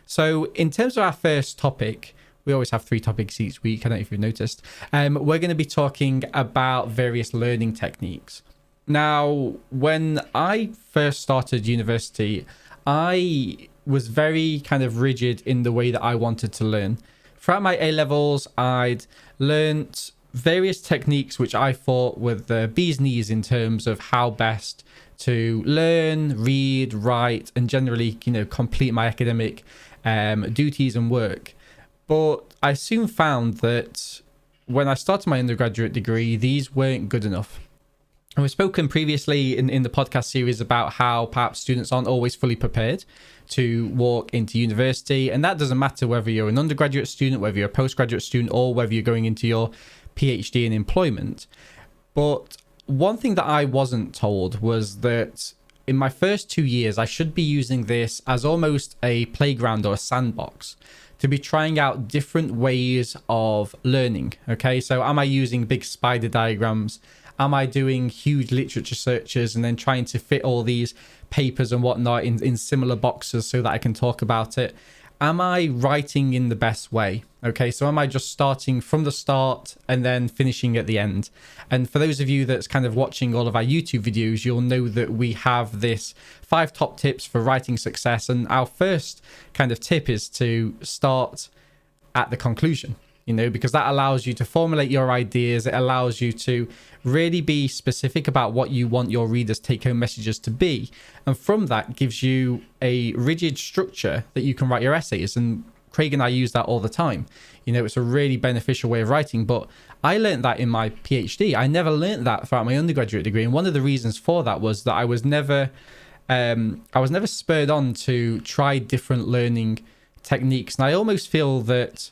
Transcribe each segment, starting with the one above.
So in terms of our first topic, we always have 3 topics each week. I don't know if you've noticed. We're going to be talking about various learning techniques. Now, when I first started university, I was very kind of rigid in the way that I wanted to learn. Throughout my A-levels, I'd learnt various techniques which I thought were the bee's knees in terms of how best to learn, read, write, and generally, complete my academic duties and work. But I soon found that when I started my undergraduate degree, these weren't good enough. And we've spoken previously in the podcast series about how perhaps students aren't always fully prepared to walk into university. And that doesn't matter whether you're an undergraduate student, whether you're a postgraduate student, or whether you're going into your PhD in employment. But one thing that I wasn't told was that in my first 2 years, I should be using this as almost a playground or a sandbox to be trying out different ways of learning. Okay, so am I using big spider diagrams? Am I doing huge literature searches and then trying to fit all these papers and whatnot in similar boxes so that I can talk about it? Am I writing in the best way? Okay, so am I just starting from the start and then finishing at the end? And for those of you that's kind of watching all of our YouTube videos, you'll know that we have this 5 top tips for writing success. And our first kind of tip is to start at the conclusion, because that allows you to formulate your ideas. It allows you to really be specific about what you want your readers' take-home messages to be. And from that gives you a rigid structure that you can write your essays. And Craig and I use that all the time. It's a really beneficial way of writing. But I learned that in my PhD. I never learned that throughout my undergraduate degree. And one of the reasons for that was that I was never spurred on to try different learning techniques. And I almost feel that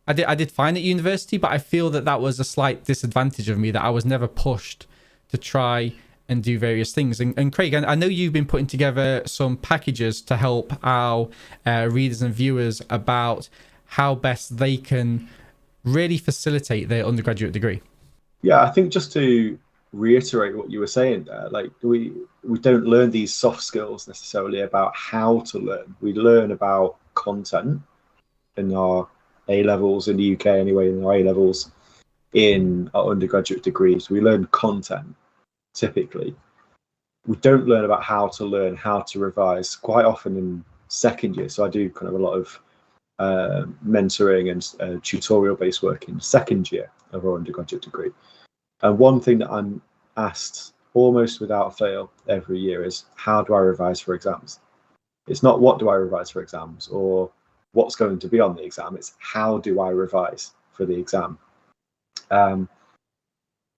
I did fine at university, but I feel that was a slight disadvantage of me, that I was never pushed to try and do various things. And Craig, I know you've been putting together some packages to help our readers and viewers about how best they can really facilitate their undergraduate degree. Yeah, I think just to reiterate what you were saying there, like we don't learn these soft skills necessarily about how to learn. We learn about content in our A-levels in the UK anyway, in our A-levels in our undergraduate degrees. We learn content, typically. We don't learn about how to learn, how to revise, quite often in second year. So I do kind of a lot of mentoring and tutorial-based work in second year of our undergraduate degree. And one thing that I'm asked almost without fail every year is, how do I revise for exams? It's not what do I revise for exams or what's going to be on the exam. It's how do I revise for the exam? And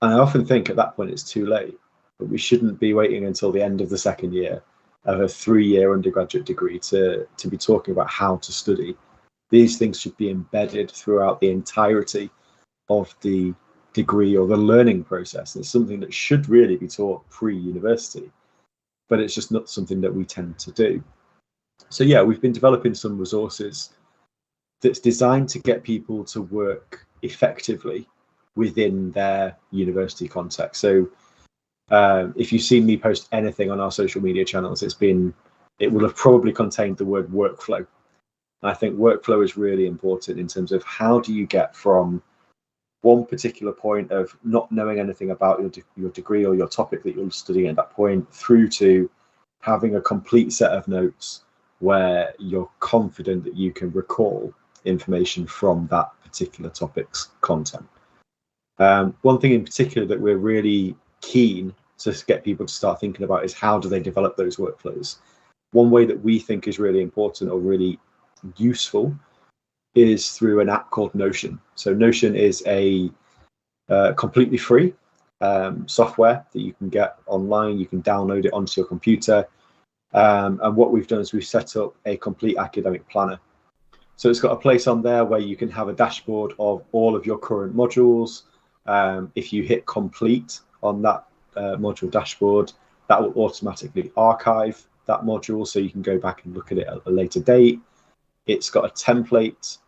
I often think at that point it's too late, but we shouldn't be waiting until the end of the second year of a 3-year undergraduate degree to be talking about how to study. These things should be embedded throughout the entirety of the degree or the learning process. It's something that should really be taught pre-university, but it's just not something that we tend to do. So yeah, we've been developing some resources that's designed to get people to work effectively within their university context. So if you've seen me post anything on our social media channels, it will have probably contained the word workflow. And I think workflow is really important in terms of how do you get from one particular point of not knowing anything about your degree or your topic that you're studying at that point through to having a complete set of notes where you're confident that you can recall information from that particular topic's content. One thing in particular that we're really keen to get people to start thinking about is how do they develop those workflows. One way that we think is really important or really useful is through an app called Notion. So Notion is a completely free software that you can get online. You can download it onto your computer. And what we've done is we've set up a complete academic planner. So it's got a place on there where you can have a dashboard of all of your current modules. If you hit complete on that module dashboard, that will automatically archive that module so you can go back and look at it at a later date. It's got a template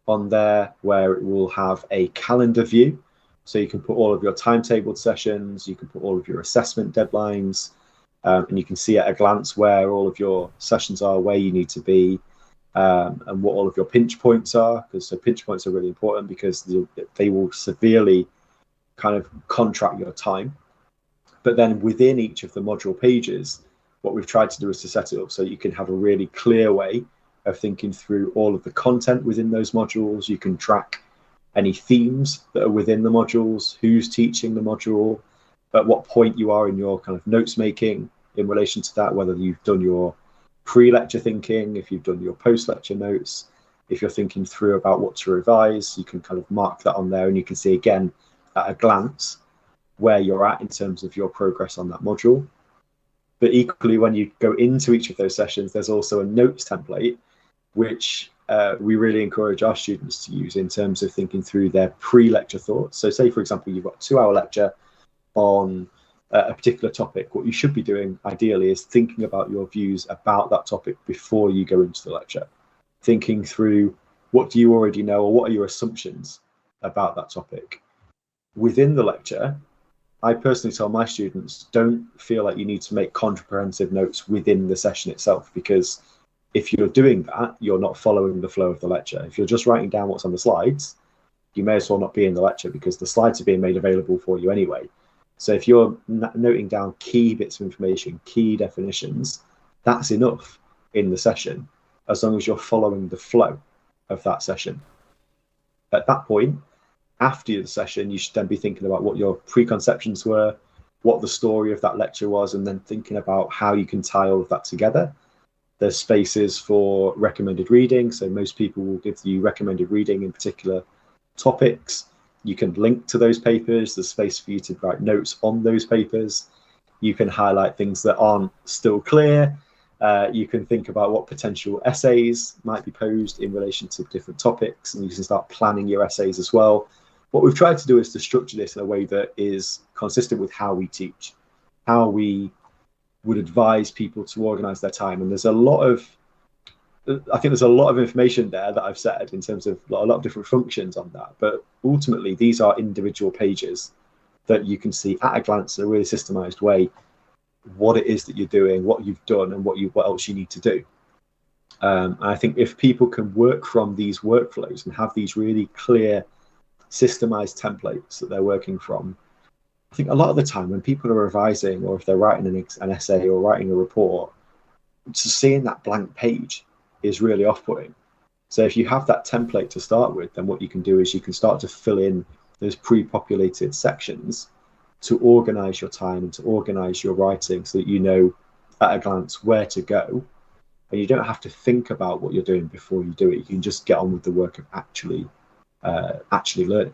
on there where it will have a calendar view. So you can put all of your timetabled sessions, you can put all of your assessment deadlines, and you can see at a glance where all of your sessions are, where you need to be. and what all of your pinch points are, because so pinch points are really important because they will severely kind of contract your time. But then within each of the module pages, what we've tried to do is to set it up so you can have a really clear way of thinking through all of the content within those modules. You can track any themes that are within the modules, who's teaching the module, at what point you are in your kind of notes making in relation to that, whether you've done your pre-lecture thinking, if you've done your post-lecture notes, if you're thinking through about what to revise, you can kind of mark that on there, and you can see again at a glance where you're at in terms of your progress on that module. But equally, when you go into each of those sessions, there's also a notes template, which we really encourage our students to use in terms of thinking through their pre-lecture thoughts. So say, for example, you've got a 2-hour lecture on a particular topic. What you should be doing ideally is thinking about your views about that topic before you go into the lecture, thinking through what do you already know, or what are your assumptions about that topic. Within the lecture, I personally tell my students, don't feel like you need to make comprehensive notes within the session itself, because if you're doing that, you're not following the flow of the lecture. If you're just writing down what's on the slides, you may as well not be in the lecture, because the slides are being made available for you anyway. So if you're noting down key bits of information, key definitions, that's enough in the session, as long as you're following the flow of that session. At that point, after the session, you should then be thinking about what your preconceptions were, what the story of that lecture was, and then thinking about how you can tie all of that together. There's spaces for recommended reading. So most people will give you recommended reading in particular topics. You can link to those papers. There's space for you to write notes on those papers. You can highlight things that aren't still clear. You can think about what potential essays might be posed in relation to different topics, and you can start planning your essays as well. What we've tried to do is to structure this in a way that is consistent with how we teach, how we would advise people to organize their time. And there's a lot of, I think there's a lot of information there that I've said in terms of a lot of different functions on that. But ultimately, these are individual pages that you can see at a glance in a really systemized way what it is that you're doing, what you've done, and what else you need to do. And I think if people can work from these workflows and have these really clear systemized templates that they're working from, I think a lot of the time when people are revising, or if they're writing an essay or writing a report, just seeing that blank page is really off-putting. So if you have that template to start with, then what you can do is you can start to fill in those pre-populated sections to organize your time and to organize your writing so that you know at a glance where to go, and you don't have to think about what you're doing before you do it. You can just get on with the work of actually learning.